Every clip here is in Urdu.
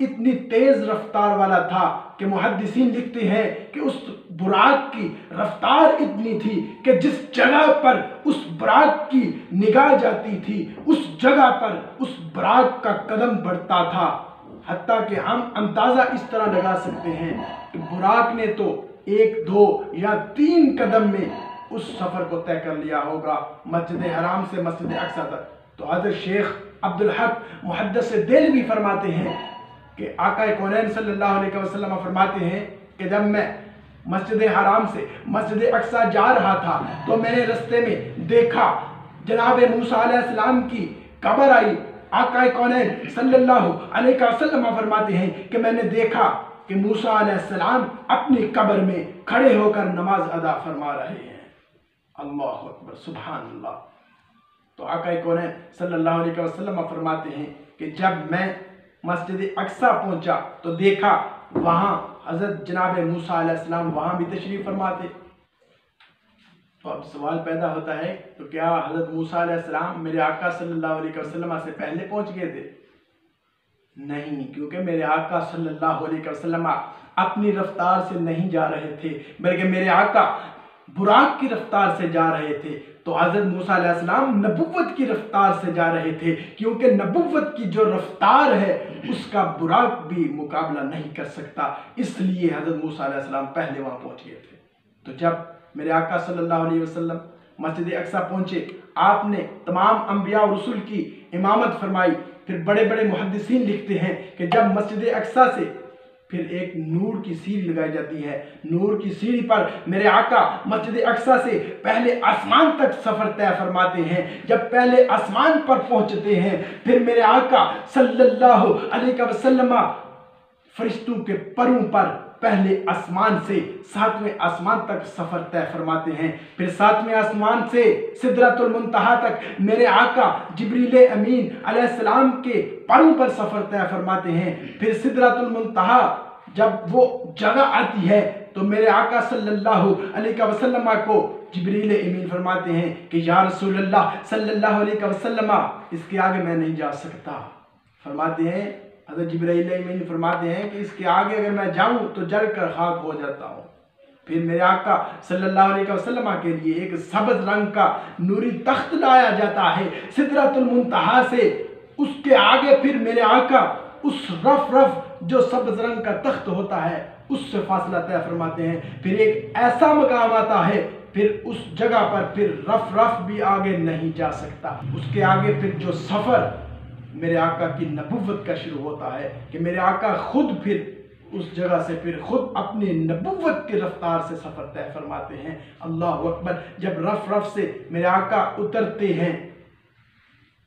اتنی تیز رفتار والا تھا کہ محدثین لکھتے ہیں کہ اس براق کی رفتار اتنی تھی کہ جس جگہ پر اس براق کی نگاہ جاتی تھی اس جگہ پر اس براق کا قدم بڑھتا تھا، حتیٰ کہ ہم اندازہ اس طرح لگا سکتے ہیں کہ براق نے تو 1 2 یا 3 قدم میں اس سفر کو طے کر لیا ہوگا مسجد حرام سے مسجد اقصی تک۔ تو حضرت شیخ عبدالحق محدث دہلوی فرماتے ہیں کہ آقا کونین صلی اللہ علیہ وسلم فرماتے ہیں کہ جب میں مسجد حرام سے مسجد اقصی جا رہا تھا تو میں نے رستے میں دیکھا جناب موسیٰ علیہ السلام کی قبر آئی۔ آقا کونین صلی اللہ علیہ وسلم فرماتے ہیں کہ میں نے دیکھا کہ موسیٰ علیہ السلام اپنی قبر میں کھڑے ہو کر نماز ادا فرما رہے ہیں۔ اللہ اکبر، سبحان اللہ۔ تو آقا کونین صلی اللہ علیہ وسلم فرماتے ہیں کہ جب میں مسجد اقصی پہنچا تو دیکھا وہاں حضرت جناب موسیٰ علیہ السلام وہاں بھی تشریف فرما تھے۔ تو اب سوال پیدا ہوتا ہے تو کیا حضرت موسیٰ علیہ السلام میرے آقا صلی اللہ علیہ وسلم سے پہلے پہنچ گئے تھے؟ نہیں، کیونکہ میرے آقا صلی اللہ علیہ وسلم اپنی رفتار سے نہیں جا رہے تھے بلکہ میرے آقا براق کی رفتار سے جا رہے تھے۔ تو حضرت موسیٰ علیہ السلام نبوت کی رفتار سے جا رہے تھے، کیونکہ نبوت کی جو رفتار ہے اس کا براق بھی مقابلہ نہیں کر سکتا، اس لیے حضرت موسیٰ علیہ السلام پہلے وہاں پہنچ گئے تھے۔ تو جب میرے آقا صلی اللہ علیہ وسلم مسجد اقصی پہنچے، آپ نے تمام انبیاء و رسول کی امامت فرمائی۔ پھر بڑے بڑے محدثین لکھتے ہیں کہ جب مسجد اقصی سے پھر ایک نور کی سیڑھی لگائی جاتی ہے، نور کی سیڑھی پر میرے آقا مسجد اقصی سے پہلے آسمان تک سفر طے فرماتے ہیں۔ جب پہلے آسمان پر پہنچتے ہیں پھر میرے آقا صلی اللہ علیہ وسلم فرشتوں کے پروں پر پہلے آسمان سے 7ویں آسمان تک سفر طے فرماتے ہیں۔ پھر 7ویں آسمان سے سدرۃ المنتہا تک میرے آقا جبریل امین علیہ السلام کے پروں پر سفر طے فرماتے ہیں۔ پھر سدرۃ المنتہا جب وہ جگہ آتی ہے تو میرے آقا صلی اللہ علیہ وسلم کو جبریل امین فرماتے ہیں کہ یا رسول اللہ صلی اللہ علیہ وسلم اس کے آگے میں نہیں جا سکتا۔ فرماتے ہیں حضرت جبرائیل امین فرماتے ہیں کہ اس کے آگے اگر میں جاؤں تو جل کر خاک ہو جاتا ہوں۔ پھر میرے آقا صلی اللہ علیہ وسلم کے لیے ایک سبز رنگ کا نوری تخت لایا جاتا ہے سدرۃ المنتہا سے، اس کے آگے پھر میرے آقا اس رف جو سبز رنگ کا تخت ہوتا ہے اس سے فاصلہ طے فرماتے ہیں۔ پھر ایک ایسا مقام آتا ہے پھر اس جگہ پر پھر رف بھی آگے نہیں جا سکتا، اس کے آگے پھر جو سفر میرے آقا کی نبوت کا شروع ہوتا ہے کہ میرے آقا خود پھر اس جگہ سے پھر خود اپنی نبوت کی رفتار سے سفر طے فرماتے ہیں۔ اللہ اکبر۔ جب رف سے میرے آقا اترتے ہیں،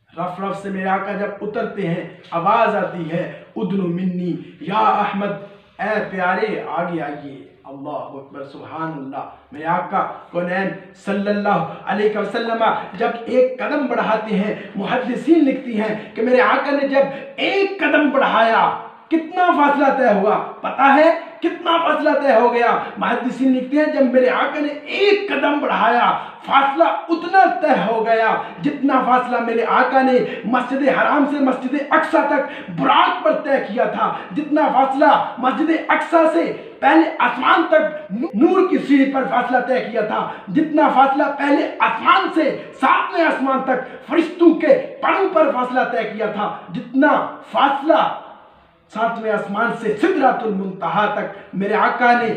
رف سے میرے آقا جب اترتے ہیں آواز آتی ہے ادنو منی یا احمد، اے پیارے آگے آئیے۔ اللہ اکبر، سبحان اللہ۔ میرے آقا کونین صلی اللہ علیہ وسلم جب ایک قدم بڑھاتے ہیں، محدثین لکھتی ہیں کہ میرے آقا نے جب ایک قدم بڑھایا کتنا فاصلہ طے ہوا؟ پتہ ہے کتنا فاصلہ طے ہو گیا؟ محدثین لکھتے ہیں جب میرے آقا نے ایک قدم بڑھایا فاصلہ اتنا طے ہو گیا جتنا فاصلہ میرے آقا نے مسجد حرام سے مسجد اقصی تک براق پر طے کیا تھا، جتنا فاصلہ مسجد اقصی سے پہلے آسمان تک نور کی سیڑھی پر فاصلہ طے کیا تھا، جتنا فاصلہ پہلے آسمان سے 7ویں آسمان تک فرشتوں کے پروں پر فاصلہ طے کیا تھا، جتنا فاصلہ 7ویں آسمان سے سدرۃ المنتہا تک میرے آقا نے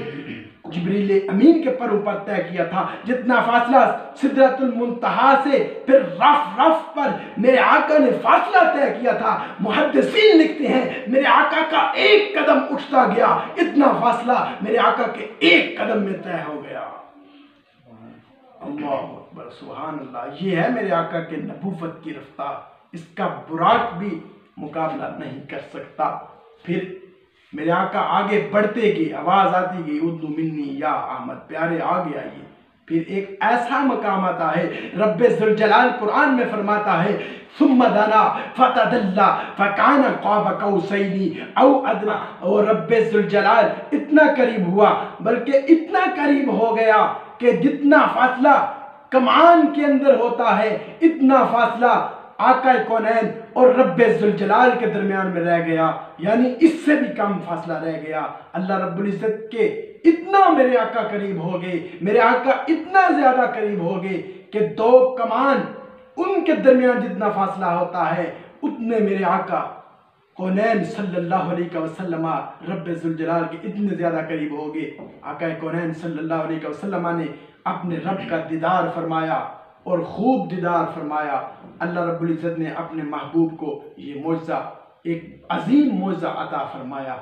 جبریل امین کے پروں پر طے کیا تھا، جتنا فاصلہ سدرۃ المنتہا سے پھر رف پر میرے آقا نے فاصلہ طے کیا تھا۔ محدثین لکھتے ہیں میرے آقا کا ایک قدم اٹھتا گیا، اتنا فاصلہ میرے آقا کے ایک قدم میں طے ہو گیا۔ اللہ اکبر، سبحان اللہ۔ یہ ہے میرے آقا کے نبوت کی رفتار، اس کا براق بھی مقابلہ نہیں کر سکتا۔ پھر میرے آقا آگے بڑھتے گئے، آواز آتی گئی ادنو منی یا احمد، پیارے آگے آئیے۔ پھر ایک ایسا مقام آتا ہے، رب ذوالجلال قرآن میں فرماتا ہے ثم دنا فتدلی فکان قاب قوسین او ادنی، اور رب ذوالجلال اتنا قریب ہوا، بلکہ اتنا قریب ہو گیا کہ جتنا فاصلہ کمان کے اندر ہوتا ہے اتنا فاصلہ آقا کونین اور رب ذوالجلال کے درمیان میں رہ گیا، یعنی اس سے بھی کم فاصلہ رہ گیا۔ اللہ رب العزت کے اتنا میرے آقا قریب ہو گئے، میرے آقا اتنا زیادہ قریب ہو گئے کہ 2 کمان ان کے درمیان جتنا فاصلہ ہوتا ہے اتنے میرے آقا کونین صلی اللہ علیہ وسلم رب ذوالجلال کے اتنے زیادہ قریب ہو گئے۔ آقا کونین صلی اللہ علیہ وسلم نے اپنے رب کا دیدار فرمایا اور خوب دیدار فرمایا۔ اللہ رب العزت نے اپنے محبوب کو یہ معجزہ، ایک عظیم معجزہ عطا فرمایا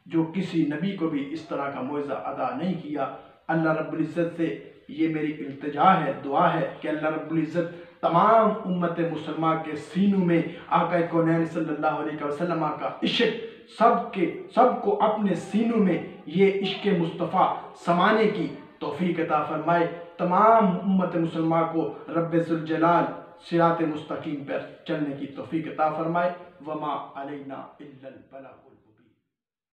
جو کسی نبی کو بھی اس طرح کا معجزہ عطا نہیں کیا۔ اللہ رب العزت سے یہ میری التجا ہے، دعا ہے کہ اللہ رب العزت تمام امت مسلمہ کے سینوں میں آقا کونین صلی اللہ علیہ وسلم کا عشق سب کو اپنے سینوں میں یہ عشق مصطفیٰ سمانے کی توفیق عطا فرمائے۔ تمام امت مسلمہ کو رب ذوالجلال صراط مستقیم پر چلنے کی توفیق عطا فرمائے۔ وما علینا الا البلاغ۔